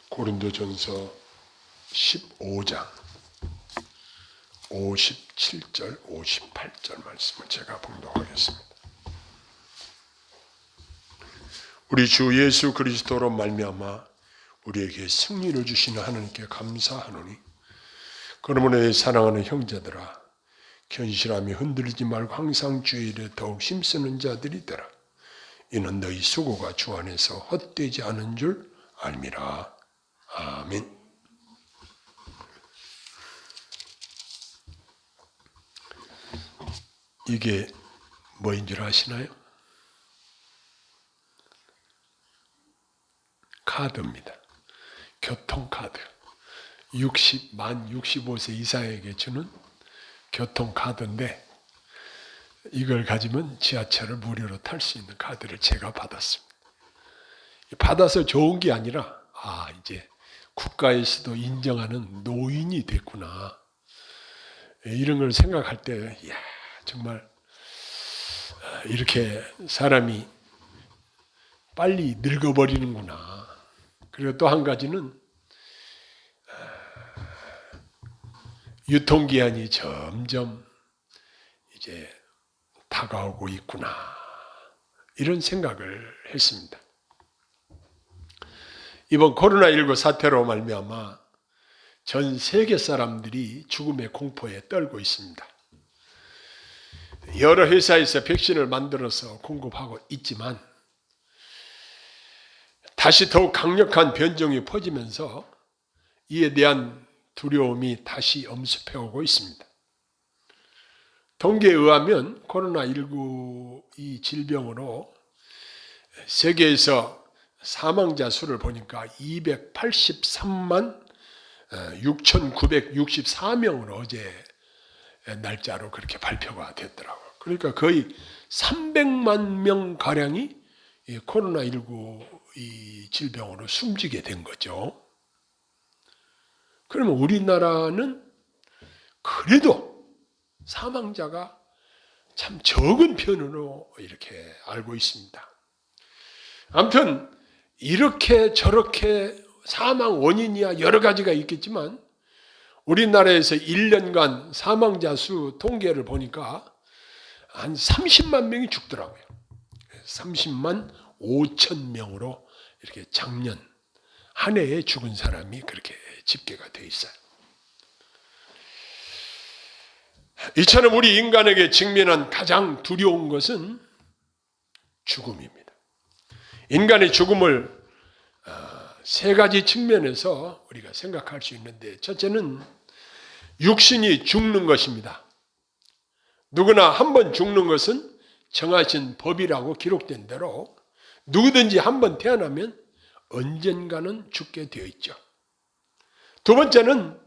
고린도전서 15장 57절 58절 말씀을 제가 봉독하겠습니다. 우리 주 예수 그리스도로 말미암아 우리에게 승리를 주시는 하나님께 감사하노니, 그러므로 사랑하는 형제들아, 견실함이 흔들리지 말고 항상 주의 일에 더욱 힘쓰는 자들이 되라. 이는 너희 수고가 주 안에서 헛되지 않은 줄 알미라. 아멘. 이게 뭐인 줄 아시나요? 카드입니다. 교통카드. 만 65세 이상에게 주는 교통카드인데, 이걸 가지면 지하철을 무료로 탈 수 있는 카드를 제가 받았습니다. 받아서 좋은 게 아니라, 이제 국가에서도 인정하는 노인이 됐구나, 이런 걸 생각할 때, 정말 이렇게 사람이 빨리 늙어버리는구나. 그리고 또 한 가지는 유통기한이 점점 이제 다가오고 있구나, 이런 생각을 했습니다. 이번 코로나19 사태로 말미암아 전 세계 사람들이 죽음의 공포에 떨고 있습니다. 여러 회사에서 백신을 만들어서 공급하고 있지만 다시 더욱 강력한 변종이 퍼지면서 이에 대한 두려움이 다시 엄습해오고 있습니다. 통계에 의하면 코로나19 이 질병으로 세계에서 사망자 수를 보니까 283만 6,964명으로 어제 날짜로 그렇게 발표가 됐더라고요. 그러니까 거의 300만 명 가량이 코로나19 이 질병으로 숨지게 된 거죠. 그러면 우리나라는 그래도 사망자가 참 적은 편으로 이렇게 알고 있습니다. 아무튼 이렇게 저렇게 사망 원인이야 여러 가지가 있겠지만, 우리나라에서 1년간 사망자 수 통계를 보니까 한 30만 명이 죽더라고요. 30만 5천 명으로 이렇게 작년 한 해에 죽은 사람이 그렇게 집계가 돼 있어요. 이처럼 우리 인간에게 직면한 가장 두려운 것은 죽음입니다. 인간의 죽음을 세 가지 측면에서 우리가 생각할 수 있는데, 첫째는 육신이 죽는 것입니다. 누구나 한 번 죽는 것은 정하신 법이라고 기록된 대로 누구든지 한 번 태어나면 언젠가는 죽게 되어 있죠. 두 번째는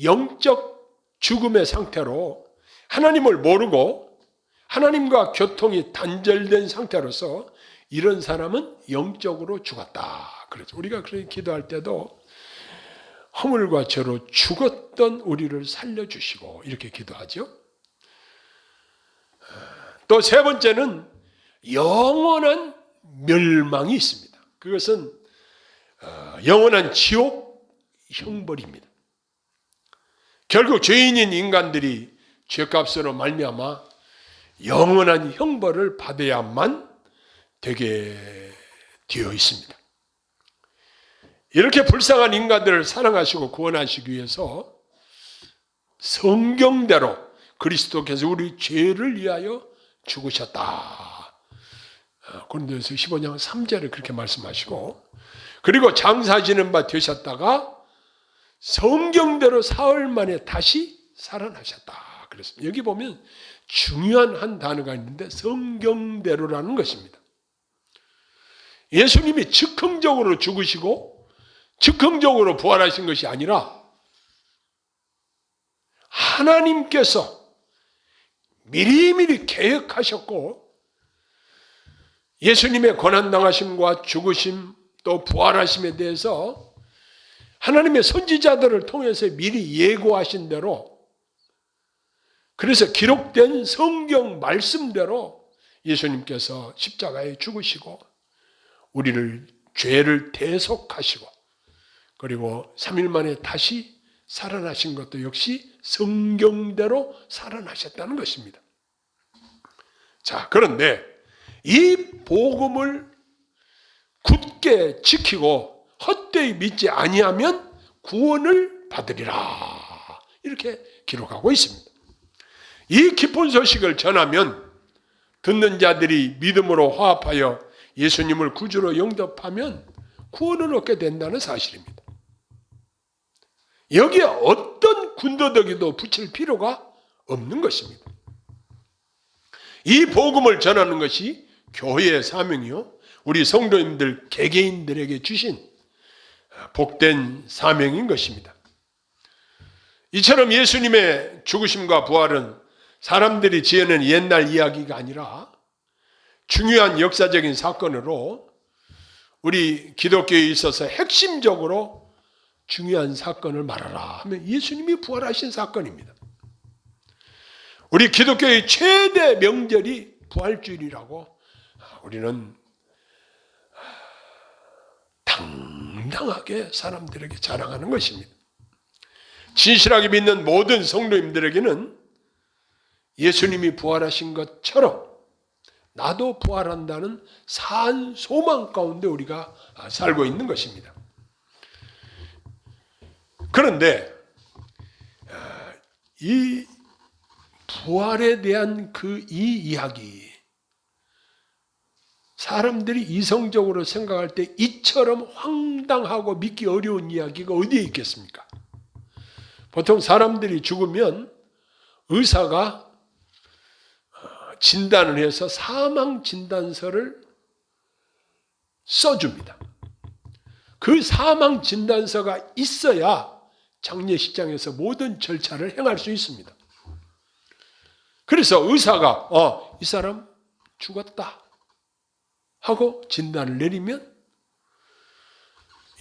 영적 죽음의 상태로 하나님을 모르고 하나님과 교통이 단절된 상태로서 이런 사람은 영적으로 죽었다. 그렇죠. 우리가 그렇게 기도할 때도 허물과 죄로 죽었던 우리를 살려주시고 이렇게 기도하죠. 또 세 번째는 영원한 멸망이 있습니다. 그것은 영원한 지옥 형벌입니다. 결국 죄인인 인간들이 죄값으로 말미암아 영원한 형벌을 받아야만 되게 되어 있습니다. 이렇게 불쌍한 인간들을 사랑하시고 구원하시기 위해서 성경대로 그리스도께서 우리 죄를 위하여 죽으셨다. 고린도전서 15장 3절에 그렇게 말씀하시고, 그리고 장사지는 바 되셨다가 성경대로 사흘 만에 다시 살아나셨다. 그랬습니다. 여기 보면 중요한 한 단어가 있는데 성경대로라는 것입니다. 예수님이 즉흥적으로 죽으시고 즉흥적으로 부활하신 것이 아니라 하나님께서 미리미리 계획하셨고, 예수님의 고난당하심과 죽으심 또 부활하심에 대해서 하나님의 선지자들을 통해서 미리 예고하신 대로, 그래서 기록된 성경 말씀대로 예수님께서 십자가에 죽으시고 우리를 죄를 대속하시고 그리고 3일 만에 다시 살아나신 것도 역시 성경대로 살아나셨다는 것입니다. 자, 그런데 이 복음을 굳게 지키고 헛되이 믿지 아니하면 구원을 받으리라, 이렇게 기록하고 있습니다. 이 기쁜 소식을 전하면 듣는 자들이 믿음으로 화합하여 예수님을 구주로 영접하면 구원을 얻게 된다는 사실입니다. 여기에 어떤 군더더기도 붙일 필요가 없는 것입니다. 이 복음을 전하는 것이 교회의 사명이요, 우리 성도님들 개개인들에게 주신 복된 사명인 것입니다. 이처럼 예수님의 죽으심과 부활은 사람들이 지어낸 옛날 이야기가 아니라 중요한 역사적인 사건으로 우리 기독교에 있어서 핵심적으로 중요한 사건을 말하라 하면 예수님이 부활하신 사건입니다. 우리 기독교의 최대 명절이 부활주일이라고 우리는 당당하게 사람들에게 자랑하는 것입니다. 진실하게 믿는 모든 성도님들에게는 예수님이 부활하신 것처럼 나도 부활한다는 산 소망 가운데 우리가 살고 있는 것입니다. 그런데 이 부활에 대한 이 이야기, 사람들이 이성적으로 생각할 때 이처럼 황당하고 믿기 어려운 이야기가 어디에 있겠습니까? 보통 사람들이 죽으면 의사가 진단을 해서 사망 진단서를 써줍니다. 그 사망 진단서가 있어야 장례식장에서 모든 절차를 행할 수 있습니다. 그래서 의사가 이 사람 죽었다 하고 진단을 내리면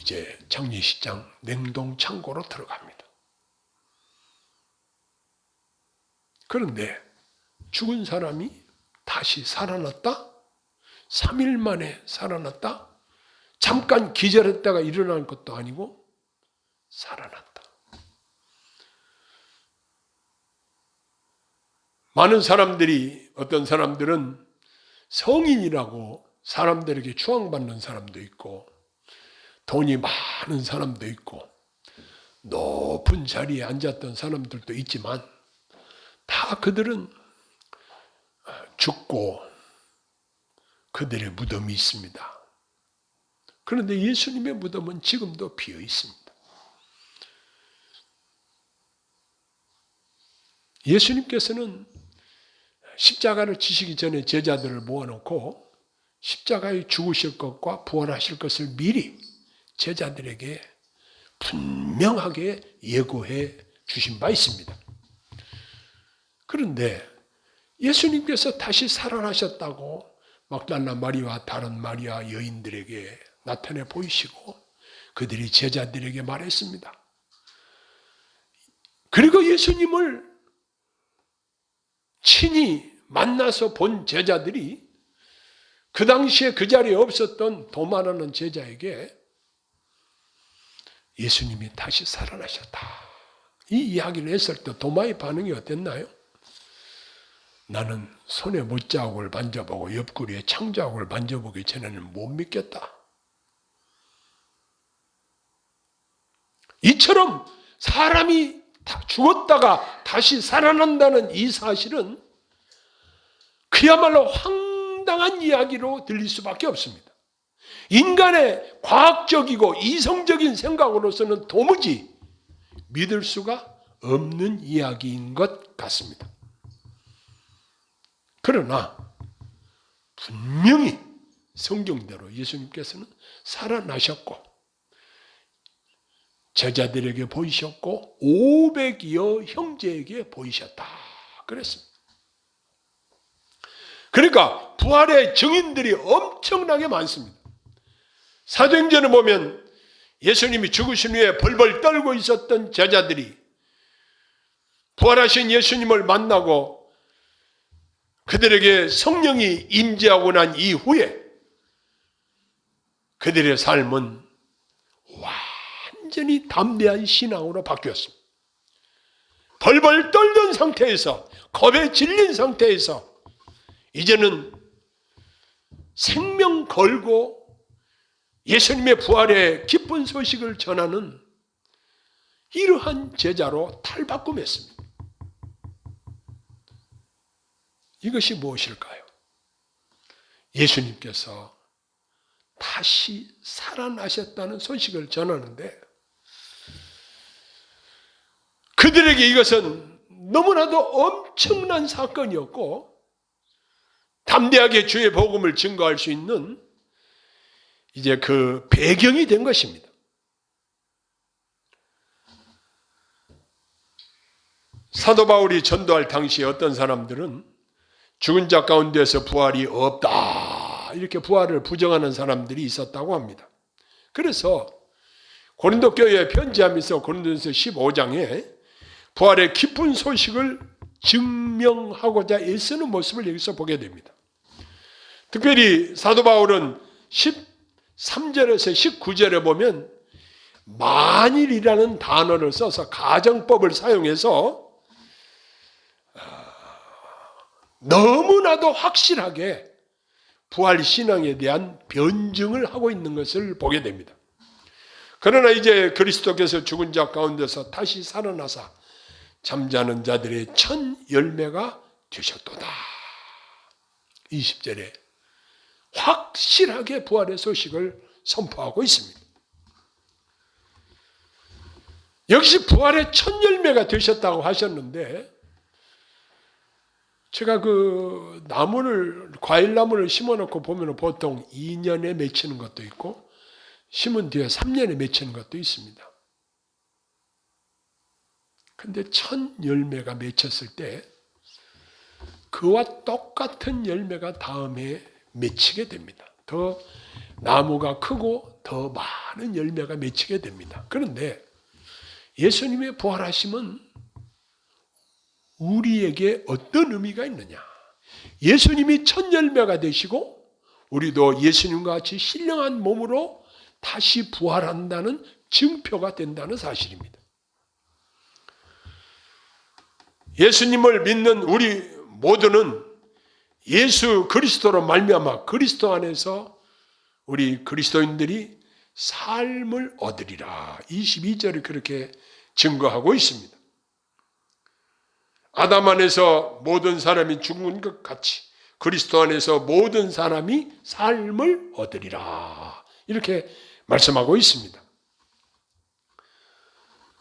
이제 장례식장 냉동 창고로 들어갑니다. 그런데 죽은 사람이 다시 살아났다? 3일 만에 살아났다? 잠깐 기절했다가 일어난 것도 아니고 살아났다. 많은 사람들이, 어떤 사람들은 성인이라고 사람들에게 추앙받는 사람도 있고 돈이 많은 사람도 있고 높은 자리에 앉았던 사람들도 있지만 다 그들은 죽고 그들의 무덤이 있습니다. 그런데 예수님의 무덤은 지금도 비어 있습니다. 예수님께서는 십자가를 지시기 전에 제자들을 모아놓고 십자가에 죽으실 것과 부활하실 것을 미리 제자들에게 분명하게 예고해 주신 바 있습니다. 그런데 예수님께서 다시 살아나셨다고 막달라 마리아와 다른 마리아 여인들에게 나타내 보이시고 그들이 제자들에게 말했습니다. 그리고 예수님을 친히 만나서 본 제자들이 그 당시에 그 자리에 없었던 도마라는 제자에게 예수님이 다시 살아나셨다, 이 이야기를 했을 때 도마의 반응이 어땠나요? 나는 손에 못자국을 만져보고 옆구리에 창자국을 만져보기 전에는 못 믿겠다. 이처럼 사람이 죽었다가 다시 살아난다는 이 사실은 그야말로 황당한 이야기로 들릴 수밖에 없습니다. 인간의 과학적이고 이성적인 생각으로서는 도무지 믿을 수가 없는 이야기인 것 같습니다. 그러나 분명히 성경대로 예수님께서는 살아나셨고 제자들에게 보이셨고 500여 형제에게 보이셨다 그랬습니다. 그러니까 부활의 증인들이 엄청나게 많습니다. 사도행전을 보면 예수님이 죽으신 후에 벌벌 떨고 있었던 제자들이 부활하신 예수님을 만나고 그들에게 성령이 임재하고 난 이후에 그들의 삶은 완전히 담대한 신앙으로 바뀌었습니다. 벌벌 떨던 상태에서, 겁에 질린 상태에서 이제는 생명 걸고 예수님의 부활의 기쁜 소식을 전하는 이러한 제자로 탈바꿈했습니다. 이것이 무엇일까요? 예수님께서 다시 살아나셨다는 소식을 전하는데, 그들에게 이것은 너무나도 엄청난 사건이었고 담대하게 주의 복음을 증거할 수 있는 이제 그 배경이 된 것입니다. 사도 바울이 전도할 당시에 어떤 사람들은 죽은 자 가운데서 부활이 없다, 이렇게 부활을 부정하는 사람들이 있었다고 합니다. 그래서 고린도 교회에 편지하면서 고린도전서 15장에 부활의 기쁜 소식을 증명하고자 애쓰는 모습을 여기서 보게 됩니다. 특별히 사도 바울은 13절에서 19절에 보면 만일이라는 단어를 써서 가정법을 사용해서 너무나도 확실하게 부활 신앙에 대한 변증을 하고 있는 것을 보게 됩니다. 그러나 이제 그리스도께서 죽은 자 가운데서 다시 살아나사 잠자는 자들의 첫 열매가 되셨도다. 20절에 확실하게 부활의 소식을 선포하고 있습니다. 역시 부활의 첫 열매가 되셨다고 하셨는데, 제가 그 과일나무를 심어놓고 보면 보통 2년에 맺히는 것도 있고 심은 뒤에 3년에 맺히는 것도 있습니다. 근데 첫 열매가 맺혔을 때 그와 똑같은 열매가 다음에 맺히게 됩니다. 더 나무가 크고 더 많은 열매가 맺히게 됩니다. 그런데 예수님의 부활하심은 우리에게 어떤 의미가 있느냐? 예수님이 첫 열매가 되시고 우리도 예수님과 같이 신령한 몸으로 다시 부활한다는 증표가 된다는 사실입니다. 예수님을 믿는 우리 모두는 예수 그리스도로 말미암아 그리스도 안에서 우리 그리스도인들이 삶을 얻으리라. 22절이 그렇게 증거하고 있습니다. 아담 안에서 모든 사람이 죽은 것 같이 그리스도 안에서 모든 사람이 삶을 얻으리라. 이렇게 말씀하고 있습니다.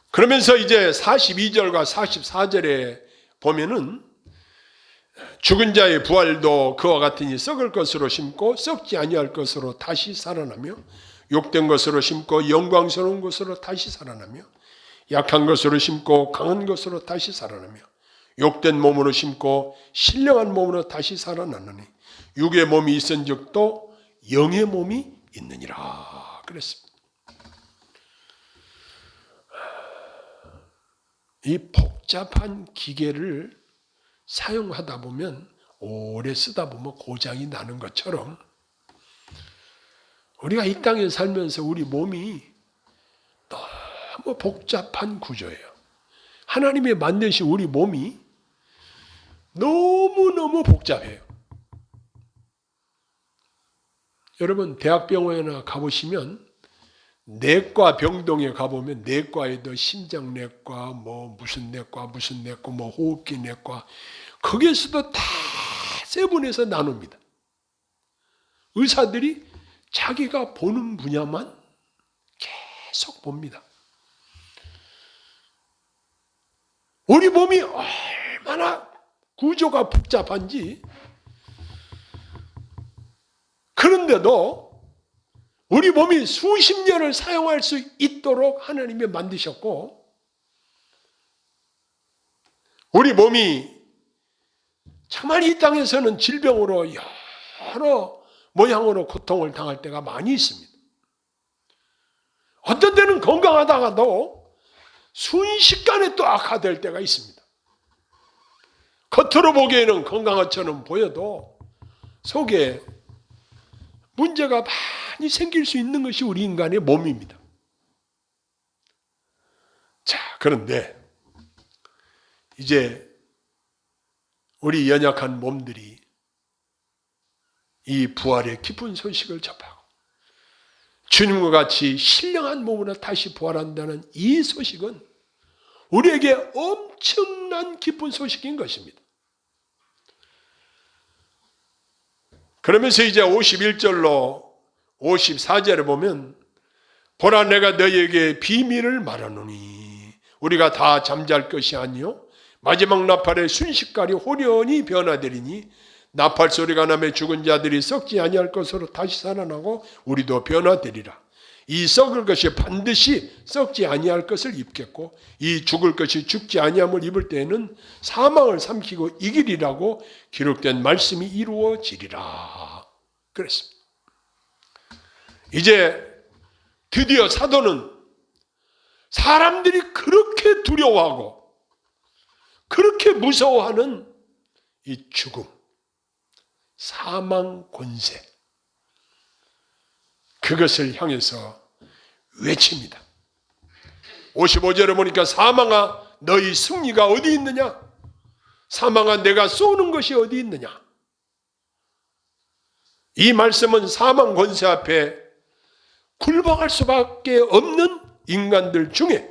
그러면서 이제 42절과 44절에 보면은 죽은 자의 부활도 그와 같으니 썩을 것으로 심고 썩지 아니할 것으로 다시 살아나며 욕된 것으로 심고 영광스러운 것으로 다시 살아나며 약한 것으로 심고 강한 것으로 다시 살아나며 욕된 몸으로 심고 신령한 몸으로 다시 살아나느니 육의 몸이 있은 적도 영의 몸이 있느니라 그랬습니다. 이 복잡한 기계를 사용하다 보면 오래 쓰다 보면 고장이 나는 것처럼 우리가 이 땅에 살면서 우리 몸이 너무 복잡한 구조예요. 하나님이 만드신 우리 몸이 너무너무 복잡해요. 여러분 대학병원에 가보시면 내과 병동에 가보면 내과에도 심장내과 무슨 내과 호흡기 내과 거기에서도 다 세분해서 나눕니다. 의사들이 자기가 보는 분야만 계속 봅니다. 우리 몸이 얼마나 구조가 복잡한지, 그런데도 우리 몸이 수십 년을 사용할 수 있도록 하나님이 만드셨고, 우리 몸이 정말 이 땅에서는 질병으로 여러 모양으로 고통을 당할 때가 많이 있습니다. 어떤 때는 건강하다가도 순식간에 또 악화될 때가 있습니다. 겉으로 보기에는 건강한 것처럼 보여도 속에 문제가 많이 생길 수 있는 것이 우리 인간의 몸입니다. 그런데 이제 우리 연약한 몸들이 이 부활의 기쁜 소식을 접하고 주님과 같이 신령한 몸으로 다시 부활한다는 이 소식은 우리에게 엄청난 기쁜 소식인 것입니다. 그러면서 이제 51절로 54절에 보면 보라 내가 너희에게 비밀을 말하노니 우리가 다 잠잘 것이 아니요 마지막 나팔의 순식간에 호련히 변화되리니 나팔 소리가 나며 죽은 자들이 썩지 아니할 것으로 다시 살아나고 우리도 변화되리라. 이 썩을 것이 반드시 썩지 아니할 것을 입겠고 이 죽을 것이 죽지 아니함을 입을 때에는 사망을 삼키고 이기리라고 기록된 말씀이 이루어지리라. 그랬습니다. 이제 드디어 사도는 사람들이 그렇게 두려워하고 그렇게 무서워하는 이 죽음, 사망 권세, 그것을 향해서 외칩니다. 55절에 보니까 사망아 너희 승리가 어디 있느냐? 사망아 내가 쏘는 것이 어디 있느냐? 이 말씀은 사망 권세 앞에 굴복할 수밖에 없는 인간들 중에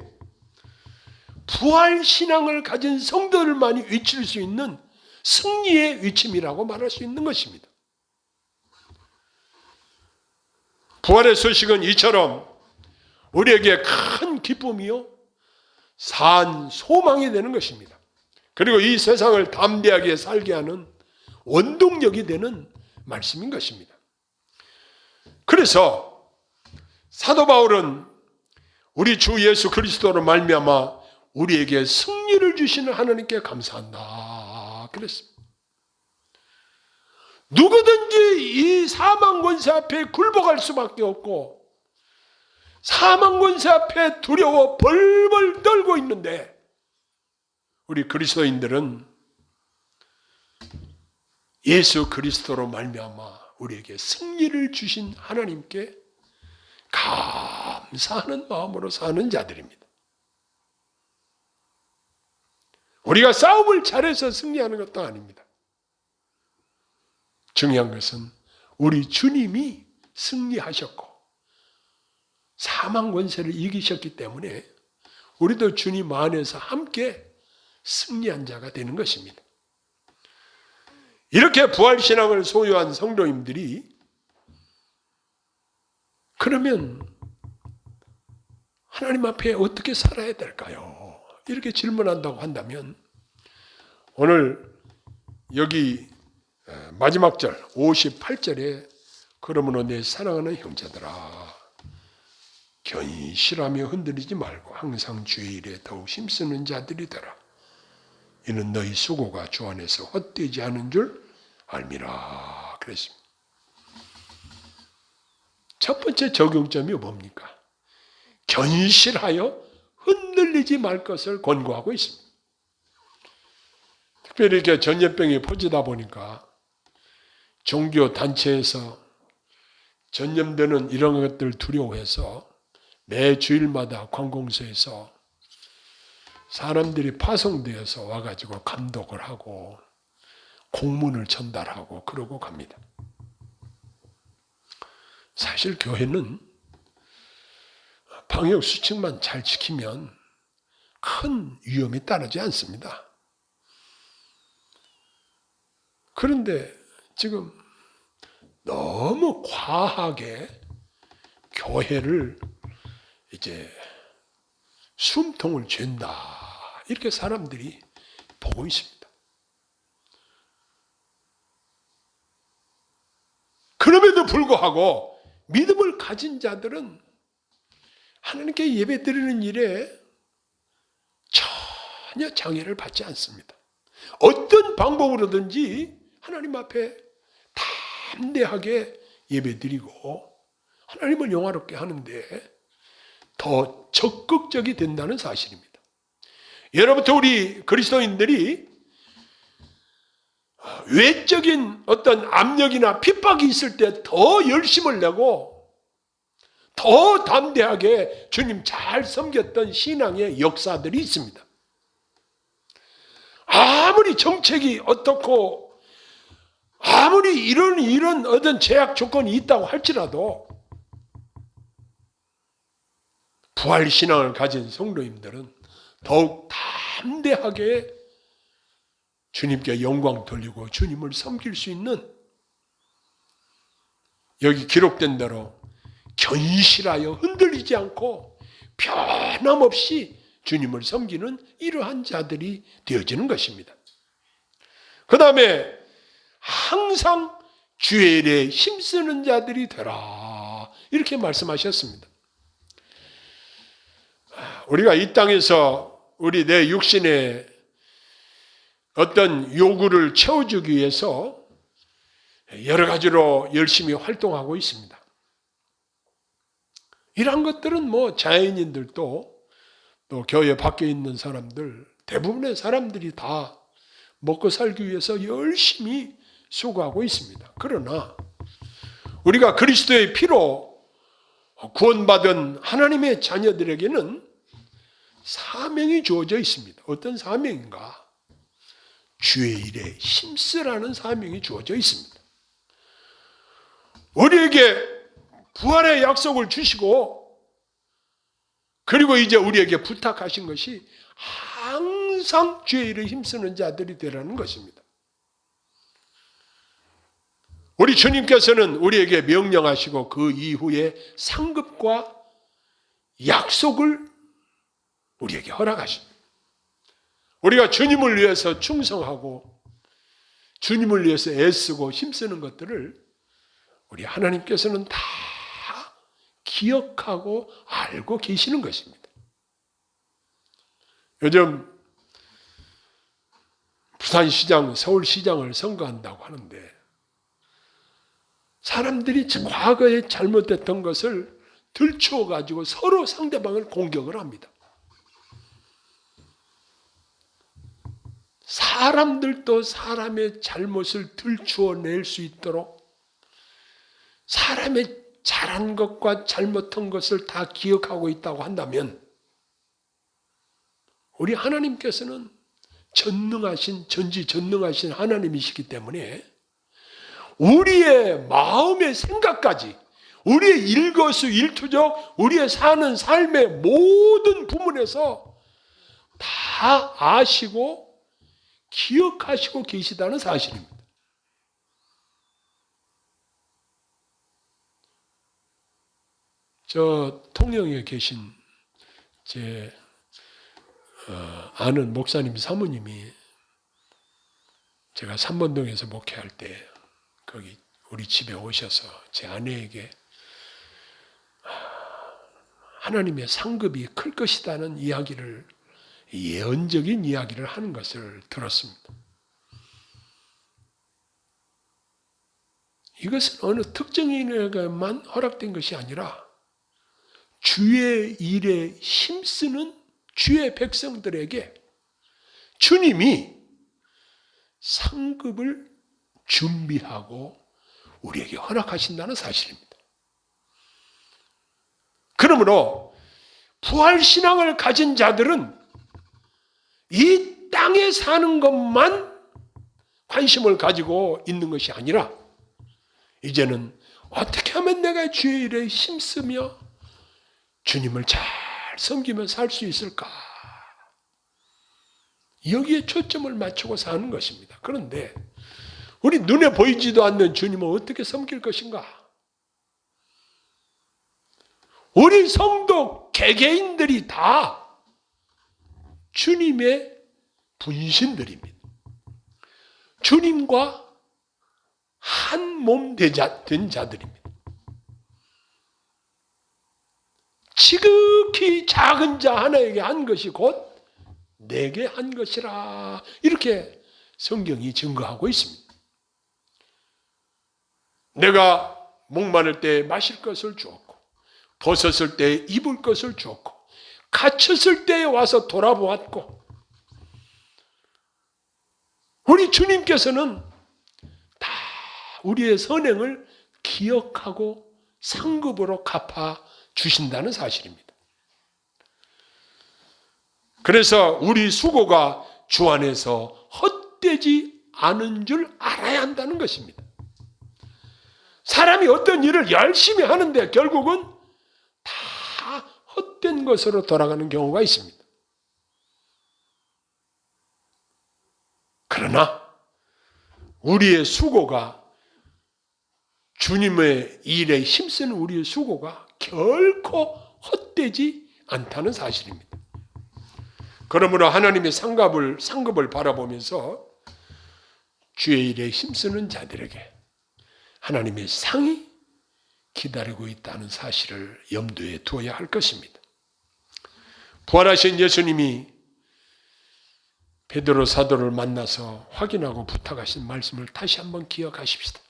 부활 신앙을 가진 성도들만이 외칠 수 있는 승리의 외침이라고 말할 수 있는 것입니다. 부활의 소식은 이처럼 우리에게 큰 기쁨이요 산 소망이 되는 것입니다. 그리고 이 세상을 담대하게 살게 하는 원동력이 되는 말씀인 것입니다. 그래서 사도 바울은 우리 주 예수 그리스도로 말미암아 우리에게 승리를 주시는 하나님께 감사한다 그랬습니다. 누구든지 이 사망 권세 앞에 굴복할 수밖에 없고 사망 권세 앞에 두려워 벌벌 떨고 있는데 우리 그리스도인들은 예수 그리스도로 말미암아 우리에게 승리를 주신 하나님께 감사하는 마음으로 사는 자들입니다. 우리가 싸움을 잘해서 승리하는 것도 아닙니다. 중요한 것은 우리 주님이 승리하셨고 사망 권세를 이기셨기 때문에 우리도 주님 안에서 함께 승리한 자가 되는 것입니다. 이렇게 부활신앙을 소유한 성도님들이 그러면 하나님 앞에 어떻게 살아야 될까요? 이렇게 질문한다고 한다면 오늘 여기 마지막 절 58절에 그러므로 내 사랑하는 형제들아 견실하며 흔들리지 말고 항상 주의 일에 더욱 힘쓰는 자들이 되라. 이는 너희 수고가 주 안에서 헛되지 않은 줄 알미라. 그랬습니다. 첫 번째 적용점이 뭡니까? 견실하여 흔들리지 말 것을 권고하고 있습니다. 특별히 이렇게 전염병이 퍼지다 보니까 종교 단체에서 전염되는 이런 것들 두려워해서 매 주일마다 관공서에서 사람들이 파송되어서 와가지고 감독을 하고 공문을 전달하고 그러고 갑니다. 사실 교회는 방역 수칙만 잘 지키면 큰 위험이 따르지 않습니다. 그런데 지금 너무 과하게 교회를 이제 숨통을 쥔다 이렇게 사람들이 보고 있습니다. 그럼에도 불구하고 믿음을 가진 자들은 하나님께 예배드리는 일에 전혀 장애를 받지 않습니다. 어떤 방법으로든지 하나님 앞에 담대하게 예배드리고 하나님을 영화롭게 하는데 더 적극적이 된다는 사실입니다. 예로부터 우리 그리스도인들이 외적인 어떤 압력이나 핍박이 있을 때 더 열심을 내고 더 담대하게 주님 잘 섬겼던 신앙의 역사들이 있습니다. 아무리 정책이 어떻고 아무리 이런 어떤 제약 조건이 있다고 할지라도 부활 신앙을 가진 성도님들은 더욱 담대하게 주님께 영광 돌리고 주님을 섬길 수 있는, 여기 기록된 대로 견실하여 흔들리지 않고 변함없이 주님을 섬기는 이러한 자들이 되어지는 것입니다. 그 다음에 항상 주의 일에 힘쓰는 자들이 되라, 이렇게 말씀하셨습니다. 우리가 이 땅에서 우리 내 육신의 어떤 요구를 채워주기 위해서 여러 가지로 열심히 활동하고 있습니다. 이런 것들은 자연인들도 또 교회 밖에 있는 사람들, 대부분의 사람들이 다 먹고 살기 위해서 열심히 수고하고 있습니다. 그러나 우리가 그리스도의 피로 구원받은 하나님의 자녀들에게는 사명이 주어져 있습니다. 어떤 사명인가? 주의 일에 힘쓰라는 사명이 주어져 있습니다. 우리에게 부활의 약속을 주시고, 그리고 이제 우리에게 부탁하신 것이 항상 주의 일에 힘쓰는 자들이 되라는 것입니다. 우리 주님께서는 우리에게 명령하시고 그 이후에 상급과 약속을 우리에게 허락하십니다. 우리가 주님을 위해서 충성하고 주님을 위해서 애쓰고 힘쓰는 것들을 우리 하나님께서는 다 기억하고 알고 계시는 것입니다. 요즘 부산시장, 서울시장을 선거한다고 하는데 사람들이 과거에 잘못했던 것을 들추어 가지고 서로 상대방을 공격을 합니다. 사람들도 사람의 잘못을 들추어낼 수 있도록 사람의 잘한 것과 잘못한 것을 다 기억하고 있다고 한다면 우리 하나님께서는 전지전능하신 하나님이시기 때문에 우리의 마음의 생각까지, 우리의 일거수일투족, 우리의 사는 삶의 모든 부분에서 다 아시고 기억하시고 계시다는 사실입니다. 저 통영에 계신 제 아는 목사님 사모님이 제가 삼번동에서 목회할 때 거기 우리 집에 오셔서 제 아내에게 하나님의 상급이 클 것이라는 이야기를, 예언적인 이야기를 하는 것을 들었습니다. 이것은 어느 특정인에게만 허락된 것이 아니라 주의 일에 힘쓰는 주의 백성들에게 주님이 상급을 준비하고 우리에게 허락하신다는 사실입니다. 그러므로 부활신앙을 가진 자들은 이 땅에 사는 것만 관심을 가지고 있는 것이 아니라 이제는 어떻게 하면 내가 주의 일에 힘쓰며 주님을 잘 섬기며 살 수 있을까? 여기에 초점을 맞추고 사는 것입니다. 그런데 우리 눈에 보이지도 않는 주님을 어떻게 섬길 것인가? 우리 성도 개개인들이 다 주님의 분신들입니다. 주님과 한 몸 된 자들입니다. 지극히 작은 자 하나에게 한 것이 곧 내게 한 것이라, 이렇게 성경이 증거하고 있습니다. 내가 목마를 때 마실 것을 주었고, 벗었을 때 입을 것을 주었고, 갇혔을 때 와서 돌아보았고, 우리 주님께서는 다 우리의 선행을 기억하고 상급으로 갚아 주신다는 사실입니다. 그래서 우리 수고가 주 안에서 헛되지 않은 줄 알아야 한다는 것입니다. 사람이 어떤 일을 열심히 하는데 결국은 다 헛된 것으로 돌아가는 경우가 있습니다. 그러나 우리의 수고가, 주님의 일에 힘쓰는 우리의 수고가 결코 헛되지 않다는 사실입니다. 그러므로 하나님의 상급을 바라보면서 주의 일에 힘쓰는 자들에게 하나님의 상이 기다리고 있다는 사실을 염두에 두어야 할 것입니다. 부활하신 예수님이 베드로 사도를 만나서 확인하고 부탁하신 말씀을 다시 한번 기억하십시다.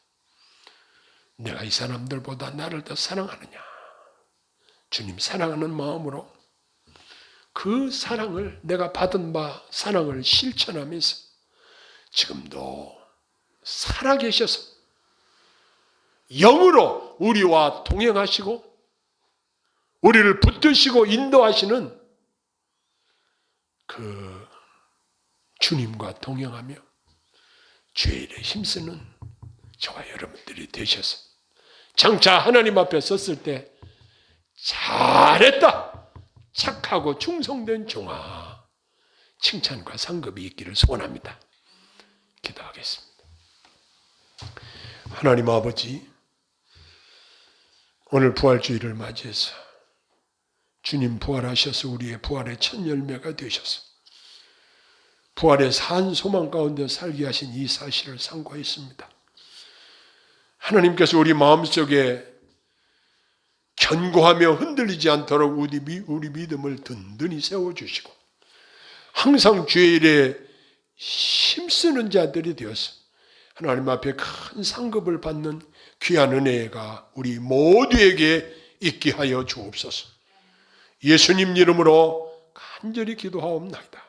내가 이 사람들보다 나를 더 사랑하느냐? 주님 사랑하는 마음으로 그 사랑을, 내가 받은 바 사랑을 실천하면서 지금도 살아계셔서 영으로 우리와 동행하시고 우리를 붙드시고 인도하시는 그 주님과 동행하며 주의 일에 힘쓰는 저와 여러분들이 되셔서 장차 하나님 앞에 섰을 때 잘했다, 착하고 충성된 종아, 칭찬과 상급이 있기를 소원합니다. 기도하겠습니다. 하나님 아버지, 오늘 부활주의를 맞이해서 주님 부활하셔서 우리의 부활의 첫 열매가 되셔서 부활의 산 소망 가운데 살게 하신 이 사실을 상고했습니다. 하나님께서 우리 마음속에 견고하며 흔들리지 않도록 우리 믿음을 든든히 세워주시고 항상 주의 일에 힘쓰는 자들이 되어서 하나님 앞에 큰 상급을 받는 귀한 은혜가 우리 모두에게 있게 하여 주옵소서. 예수님 이름으로 간절히 기도하옵나이다.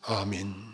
아멘.